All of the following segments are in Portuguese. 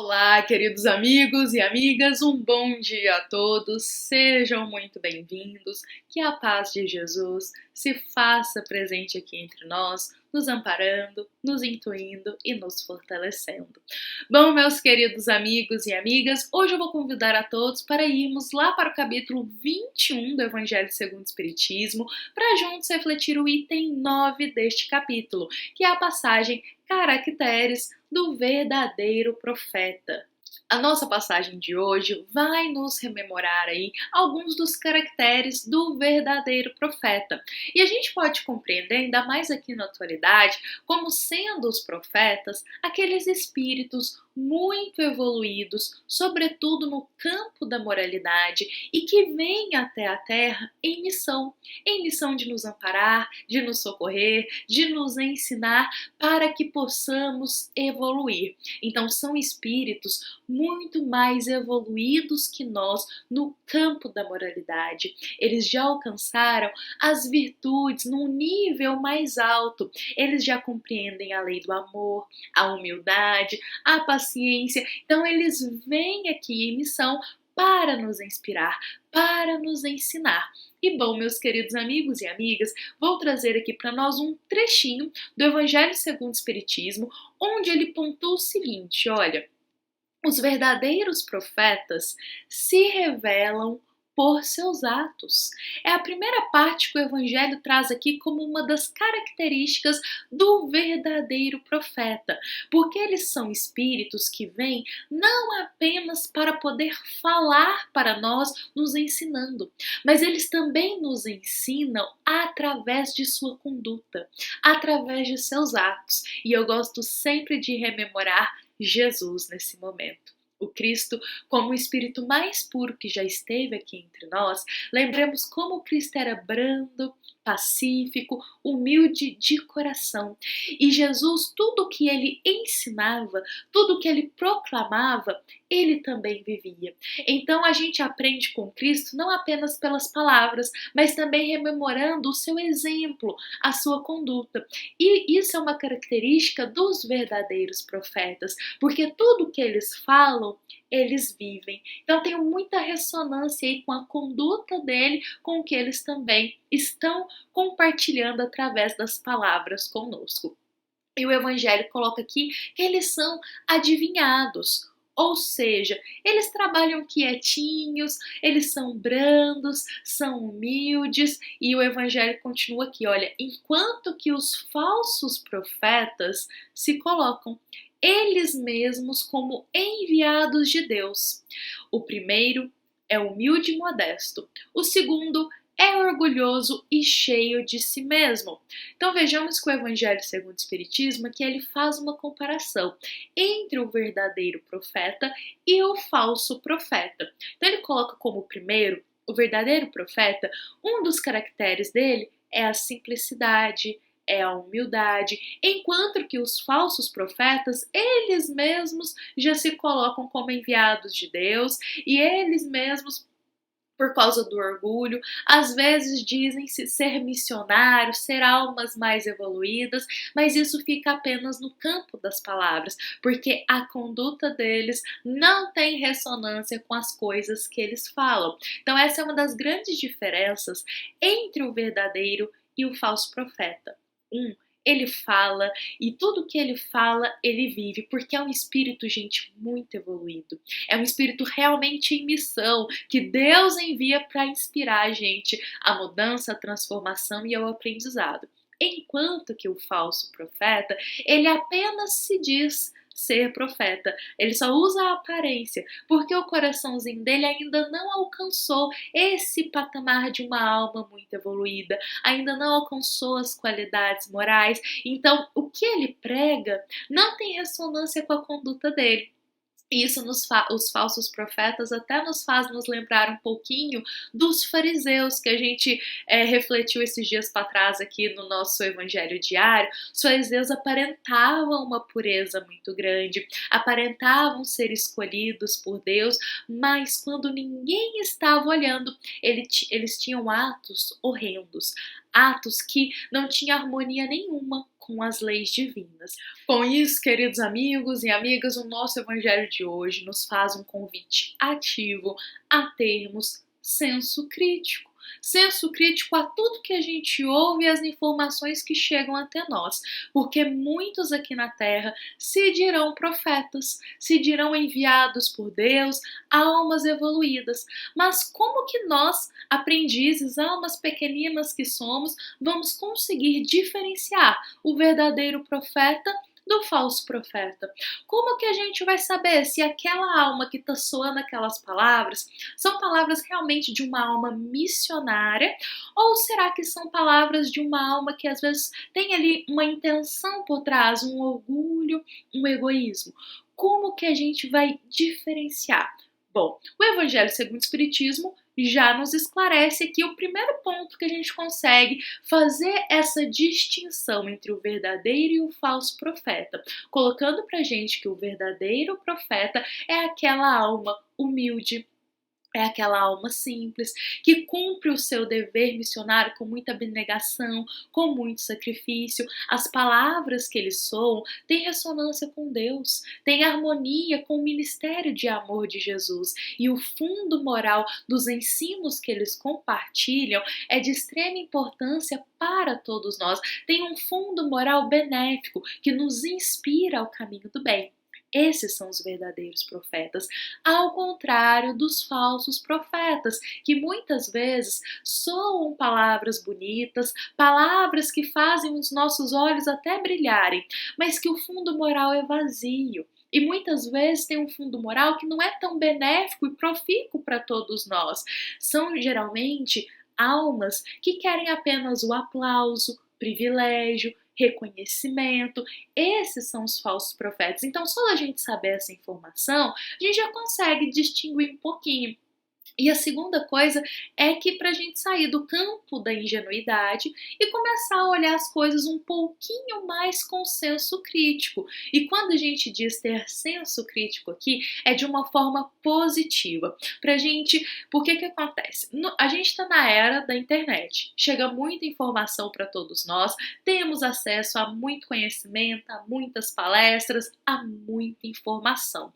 Olá, queridos amigos e amigas, um bom dia a todos, sejam muito bem-vindos, que a paz de Jesus se faça presente aqui entre nós, nos amparando, nos intuindo e nos fortalecendo. Bom, meus queridos amigos e amigas, hoje eu vou convidar a todos para irmos lá para o capítulo 21 do Evangelho segundo o Espiritismo, para juntos refletir o item 9 deste capítulo, que é a passagem Caracteres do verdadeiro profeta. A nossa passagem de hoje vai nos rememorar aí alguns dos caracteres do verdadeiro profeta. E a gente pode compreender, ainda mais aqui na atualidade, como sendo os profetas aqueles espíritos muito evoluídos, sobretudo no campo da moralidade, e que vêm até a Terra em missão de nos amparar, de nos socorrer, de nos ensinar para que possamos evoluir. Então são espíritos muito mais evoluídos que nós no campo da moralidade. Eles já alcançaram as virtudes num nível mais alto. Eles já compreendem a lei do amor, a humildade, a paciência. Então eles vêm aqui em missão para nos inspirar, para nos ensinar. E bom, meus queridos amigos e amigas, vou trazer aqui para nós um trechinho do Evangelho segundo o Espiritismo, onde ele pontua o seguinte, olha: os verdadeiros profetas se revelam por seus atos. É a primeira parte que o Evangelho traz aqui como uma das características do verdadeiro profeta, porque eles são espíritos que vêm não apenas para poder falar para nós, nos ensinando, mas eles também nos ensinam através de sua conduta, através de seus atos. E eu gosto sempre de rememorar Jesus nesse momento. O Cristo, como o Espírito mais puro que já esteve aqui entre nós, lembremos como o Cristo era brando, pacífico, humilde de coração. E Jesus, tudo que ele ensinava, tudo que ele proclamava, ele também vivia. Então a gente aprende com Cristo não apenas pelas palavras, mas também rememorando o seu exemplo, a sua conduta. E isso é uma característica dos verdadeiros profetas, porque tudo que eles falam, eles vivem. Então tem muita ressonância aí com a conduta dele, com o que eles também estão compartilhando através das palavras conosco. E o Evangelho coloca aqui que eles são adivinhados. Ou seja, eles trabalham quietinhos, eles são brandos, são humildes, e o Evangelho continua aqui, olha, enquanto que os falsos profetas se colocam eles mesmos como enviados de Deus. O primeiro é humilde e modesto, o segundo é orgulhoso e cheio de si mesmo. Então vejamos que o Evangelho segundo o Espiritismo aqui ele faz uma comparação entre o verdadeiro profeta e o falso profeta. Então ele coloca como primeiro, o verdadeiro profeta, um dos caracteres dele é a simplicidade, é a humildade, enquanto que os falsos profetas, eles mesmos já se colocam como enviados de Deus e eles mesmos, por causa do orgulho, às vezes dizem-se ser missionários, ser almas mais evoluídas, mas isso fica apenas no campo das palavras, porque a conduta deles não tem ressonância com as coisas que eles falam. Então essa é uma das grandes diferenças entre o verdadeiro e o falso profeta. Ele fala e tudo que ele fala, ele vive, porque é um espírito, gente, muito evoluído. É um espírito realmente em missão, que Deus envia para inspirar a gente a mudança, a transformação e ao aprendizado. Enquanto que o falso profeta, ele apenas se diz ser profeta. Ele só usa a aparência, porque o coraçãozinho dele ainda não alcançou esse patamar de uma alma muito evoluída, ainda não alcançou as qualidades morais. Então, o que ele prega não tem ressonância com a conduta dele. Isso os falsos profetas até nos faz nos lembrar um pouquinho dos fariseus que a gente refletiu esses dias para trás aqui no nosso evangelho diário. Os fariseus aparentavam uma pureza muito grande, aparentavam ser escolhidos por Deus, mas quando ninguém estava olhando, eles tinham atos horrendos, atos que não tinham harmonia nenhuma com as leis divinas. Com isso, queridos amigos e amigas, o nosso evangelho de hoje nos faz um convite ativo a termos senso crítico. Senso crítico a tudo que a gente ouve e as informações que chegam até nós, porque muitos aqui na Terra se dirão profetas, se dirão enviados por Deus, almas evoluídas. Mas como que nós, aprendizes, almas pequeninas que somos, vamos conseguir diferenciar o verdadeiro profeta do falso profeta? Como que a gente vai saber se aquela alma que está soando aquelas palavras são palavras realmente de uma alma missionária, ou será que são palavras de uma alma que às vezes tem ali uma intenção por trás, um orgulho, um egoísmo? Como que a gente vai diferenciar? Bom, o Evangelho segundo o Espiritismo já nos esclarece aqui o primeiro ponto que a gente consegue fazer essa distinção entre o verdadeiro e o falso profeta, colocando pra gente que o verdadeiro profeta é aquela alma humilde, é aquela alma simples, que cumpre o seu dever missionário com muita abnegação, com muito sacrifício. As palavras que eles soam têm ressonância com Deus, têm harmonia com o ministério de amor de Jesus. E o fundo moral dos ensinos que eles compartilham é de extrema importância para todos nós. Tem um fundo moral benéfico que nos inspira ao caminho do bem. Esses são os verdadeiros profetas, ao contrário dos falsos profetas, que muitas vezes soam palavras bonitas, palavras que fazem os nossos olhos até brilharem, mas que o fundo moral é vazio. E muitas vezes tem um fundo moral que não é tão benéfico e profícuo para todos nós. São geralmente almas que querem apenas o aplauso, privilégio, reconhecimento. Esses são os falsos profetas. Então, só a gente saber essa informação, a gente já consegue distinguir um pouquinho. E a segunda coisa é que para a gente sair do campo da ingenuidade e começar a olhar as coisas um pouquinho mais com senso crítico. E quando a gente diz ter senso crítico aqui, é de uma forma positiva. Pra gente, por que acontece? A gente está na era da internet, chega muita informação para todos nós, temos acesso a muito conhecimento, a muitas palestras, a muita informação.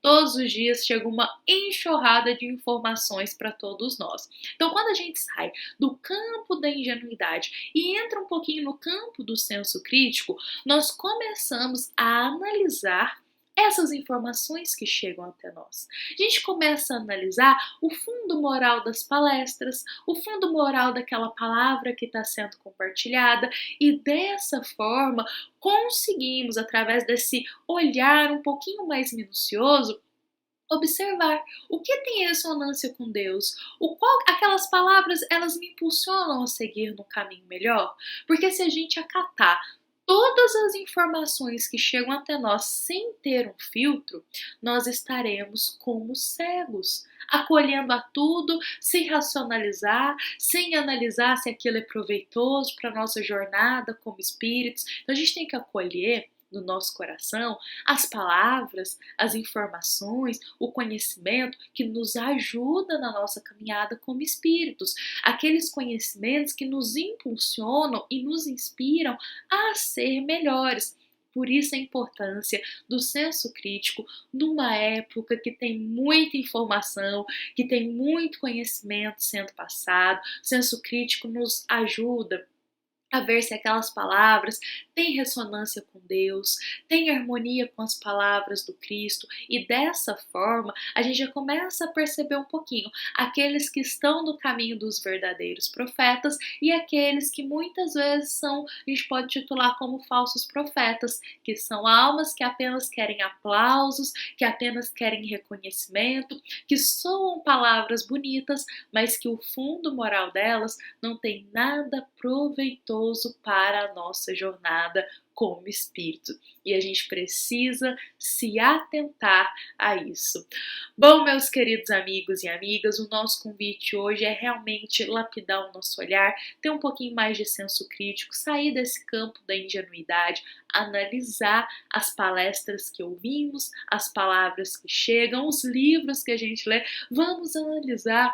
Todos os dias chega uma enxurrada de informações para todos nós. Então, quando a gente sai do campo da ingenuidade e entra um pouquinho no campo do senso crítico, nós começamos a analisar essas informações que chegam até nós. A gente começa a analisar o fundo moral das palestras, o fundo moral daquela palavra que está sendo compartilhada, e dessa forma conseguimos, através desse olhar um pouquinho mais minucioso, observar o que tem ressonância com Deus, aquelas palavras elas me impulsionam a seguir no caminho melhor, porque se a gente acatar todas as informações que chegam até nós sem ter um filtro, nós estaremos como cegos, acolhendo a tudo, sem racionalizar, sem analisar se aquilo é proveitoso para a nossa jornada como espíritos. Então a gente tem que acolher no nosso coração as palavras, as informações, o conhecimento que nos ajuda na nossa caminhada como espíritos, aqueles conhecimentos que nos impulsionam e nos inspiram a ser melhores. Por isso a importância do senso crítico numa época que tem muita informação, que tem muito conhecimento sendo passado. O senso crítico nos ajuda a ver se aquelas palavras têm ressonância com Deus, têm harmonia com as palavras do Cristo, e dessa forma a gente já começa a perceber um pouquinho aqueles que estão no caminho dos verdadeiros profetas e aqueles que muitas vezes são, a gente pode titular como falsos profetas, que são almas que apenas querem aplausos, que apenas querem reconhecimento, que soam palavras bonitas, mas que o fundo moral delas não tem nada proveitoso para a nossa jornada como espírito. E a gente precisa se atentar a isso. Bom, meus queridos amigos e amigas, o nosso convite hoje é realmente lapidar o nosso olhar, ter um pouquinho mais de senso crítico, sair desse campo da ingenuidade, analisar as palestras que ouvimos, as palavras que chegam, os livros que a gente lê. Vamos analisar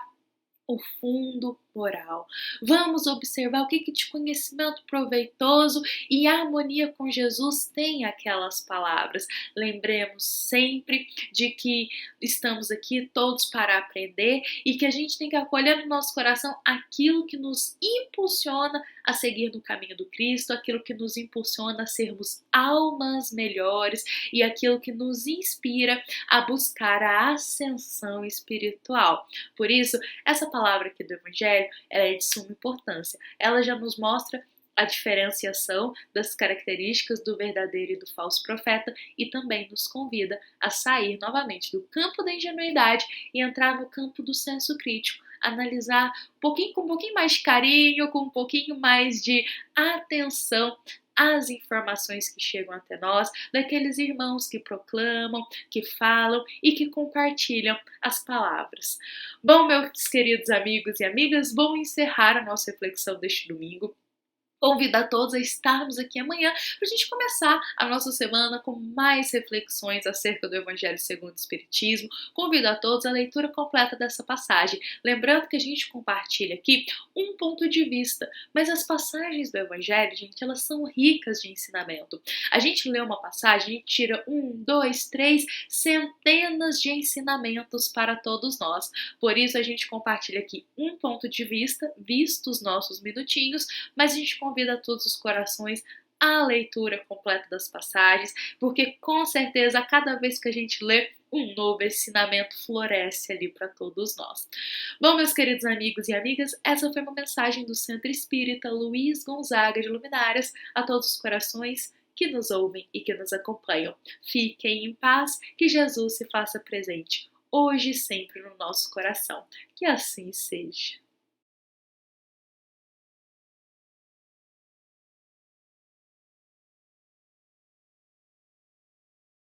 o fundo temporal. Vamos observar o que de conhecimento proveitoso e harmonia com Jesus tem aquelas palavras. Lembremos sempre de que estamos aqui todos para aprender e que a gente tem que acolher no nosso coração aquilo que nos impulsiona a seguir no caminho do Cristo, aquilo que nos impulsiona a sermos almas melhores e aquilo que nos inspira a buscar a ascensão espiritual. Por isso, essa palavra aqui do Evangelho, ela é de suma importância. Ela já nos mostra a diferenciação das características do verdadeiro e do falso profeta e também nos convida a sair novamente do campo da ingenuidade e entrar no campo do senso crítico, analisar com um pouquinho mais de carinho, com um pouquinho mais de atenção as informações que chegam até nós, daqueles irmãos que proclamam, que falam e que compartilham as palavras. Bom, meus queridos amigos e amigas, vou encerrar a nossa reflexão deste domingo. Convido a todos a estarmos aqui amanhã para a gente começar a nossa semana com mais reflexões acerca do Evangelho segundo o Espiritismo. Convido a todos a leitura completa dessa passagem. Lembrando que a gente compartilha aqui um ponto de vista, mas as passagens do Evangelho, gente, elas são ricas de ensinamento. A gente lê uma passagem e tira 1, 2, 3, centenas de ensinamentos para todos nós. Por isso a gente compartilha aqui um ponto de vista, visto os nossos minutinhos, mas a gente convida a todos os corações à leitura completa das passagens, porque com certeza a cada vez que a gente lê, um novo ensinamento floresce ali para todos nós. Bom, meus queridos amigos e amigas, essa foi uma mensagem do Centro Espírita Luiz Gonzaga de Luminárias a todos os corações que nos ouvem e que nos acompanham. Fiquem em paz, que Jesus se faça presente, hoje e sempre no nosso coração. Que assim seja.